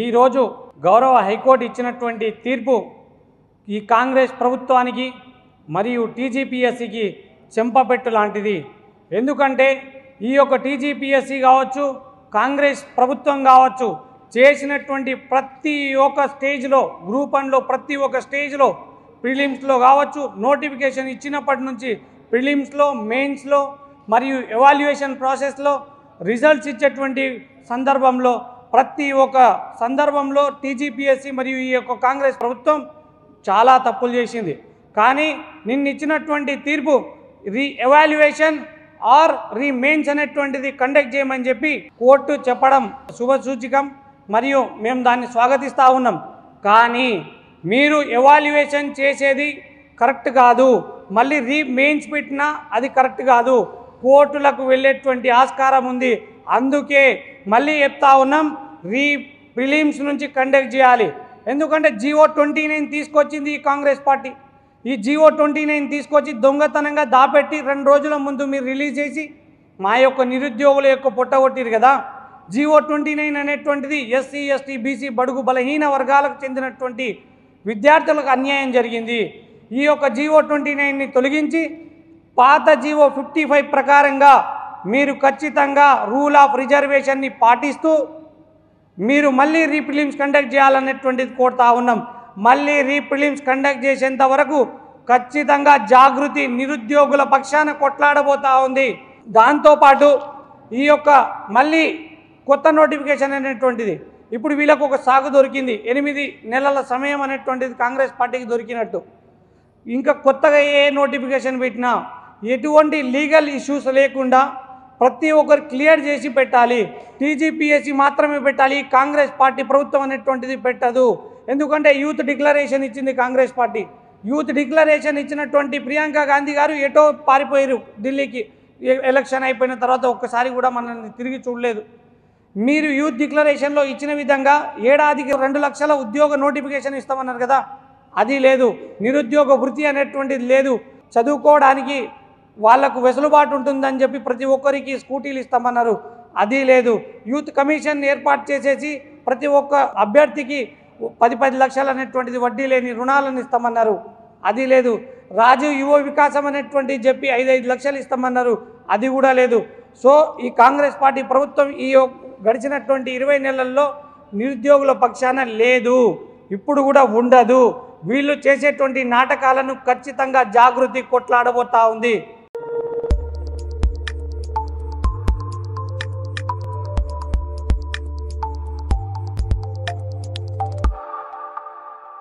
ఈరోజు గౌరవ హైకోర్టు ఇచ్చినటువంటి తీర్పు ఈ కాంగ్రెస్ ప్రభుత్వానికి మరియు టీజీపీఎస్సీకి చెంపపెట్టు లాంటిది. ఎందుకంటే ఈ యొక్క టీజీపీఎస్సీ కావచ్చు, కాంగ్రెస్ ప్రభుత్వం కావచ్చు, చేసినటువంటి ప్రతి ఒక్క స్టేజ్లో, గ్రూప్ 1లో ప్రతి ఒక్క స్టేజ్లో, ప్రిలిమ్స్లో కావచ్చు, నోటిఫికేషన్ ఇచ్చినప్పటి నుంచి ప్రిలిమ్స్లో, మెయిన్స్లో మరియు ఎవాల్యుయేషన్ ప్రాసెస్లో, రిజల్ట్స్ ఇచ్చేటువంటి సందర్భంలో ప్రతి ఒక్క సందర్భంలో టీజీపీఎస్సీ మరియు ఈ యొక్క కాంగ్రెస్ ప్రభుత్వం చాలా తప్పులు చేసింది. కానీ నిన్న ఇచ్చినటువంటి తీర్పు ఎవాల్యుయేషన్ ఆర్ మెయిన్స్ అనేటువంటిది కండక్ట్ చేయమని చెప్పి కోర్టు చెప్పడం శుభసూచకం మరియు మేము దాన్ని స్వాగతిస్తూ ఉన్నాం. కానీ మీరు ఎవాల్యుయేషన్ చేసేది కరెక్ట్ కాదు, మళ్ళీ మెయిన్స్ పెట్టినా అది కరెక్ట్ కాదు, కోర్టులకు వెళ్ళేటువంటి ఆస్కారం ఉంది. అందుకే మళ్ళీ చెప్తా ఉన్నాం, ప్రిలిమ్స్ నుంచి కండక్ట్ చేయాలి. ఎందుకంటే GO-29 తీసుకొచ్చింది ఈ కాంగ్రెస్ పార్టీ. ఈ GO-29 తీసుకొచ్చి దొంగతనంగా దాపెట్టి 2 రోజుల ముందు మీరు రిలీజ్ చేసి మా యొక్క నిరుద్యోగుల యొక్క పొట్టగొట్టిరు కదా. GO-29 అనేటువంటిది SC, ST, BC బడుగు బలహీన వర్గాలకు చెందినటువంటి విద్యార్థులకు అన్యాయం జరిగింది. ఈ యొక్క GO-29ని తొలగించి పాత GO-55 ప్రకారంగా మీరు ఖచ్చితంగా రూల్ ఆఫ్ రిజర్వేషన్ని పాటిస్తూ మీరు మళ్ళీ ప్రిలిమ్స్ కండక్ట్ చేయాలనేటువంటిది కోరుతా ఉన్నాం. మళ్ళీ ప్రిలిమ్స్ కండక్ట్ చేసేంత వరకు ఖచ్చితంగా జాగృతి నిరుద్యోగుల పక్షాన కొట్లాడబోతూ ఉంది. దాంతోపాటు ఈ యొక్క మళ్ళీ కొత్త నోటిఫికేషన్ అనేటువంటిది ఇప్పుడు వీళ్ళకు ఒక సాగు దొరికింది. 8 నెలల సమయం అనేటువంటిది కాంగ్రెస్ పార్టీకి దొరికినట్టు. ఇంకా కొత్తగా ఏ నోటిఫికేషన్ పెట్టినా ఎటువంటి లీగల్ ఇష్యూస్ లేకుండా ప్రతి ఒక్కరు క్లియర్ చేసి పెట్టాలి. టీజీపీఎస్సీ మాత్రమే పెట్టాలి, కాంగ్రెస్ పార్టీ ప్రభుత్వం అనేటువంటిది పెట్టదు. ఎందుకంటే యూత్ డిక్లరేషన్ ఇచ్చింది కాంగ్రెస్ పార్టీ. యూత్ డిక్లరేషన్ ఇచ్చినటువంటి ప్రియాంక గాంధీ గారు ఎటో పారిపోయారు ఢిల్లీకి. ఎలక్షన్ అయిపోయిన తర్వాత ఒక్కసారి కూడా మనల్ని తిరిగి చూడలేదు. మీరు యూత్ డిక్లరేషన్లో ఇచ్చిన విధంగా ఏడాదికి 2 లక్షల ఉద్యోగ నోటిఫికేషన్ ఇస్తామన్నారు కదా, అది లేదు. నిరుద్యోగ వృత్తి అనేటువంటిది లేదు. చదువుకోవడానికి వాళ్లకు వెసులుబాటు ఉంటుందని చెప్పి ప్రతి ఒక్కరికి స్కూటీలు ఇస్తామన్నారు, అది లేదు. యూత్ కమిషన్ ఏర్పాటు చేసేసి ప్రతి ఒక్క అభ్యర్థికి 10 లక్షలు అనేటువంటిది వడ్డీ లేని రుణాలను ఇస్తామన్నారు, అది లేదు. రాజీవ్ యువ వికాసం అనేటువంటిది చెప్పి 5 లక్షలు ఇస్తామన్నారు, అది కూడా లేదు. సో ఈ కాంగ్రెస్ పార్టీ ప్రభుత్వం ఈ గడిచినటువంటి 20 నెలల్లో నిరుద్యోగుల పక్షాన లేదు, ఇప్పుడు కూడా ఉండదు. వీళ్ళు చేసేటువంటి నాటకాలను ఖచ్చితంగా జాగృతి కొట్లాడబోతా ఉంది.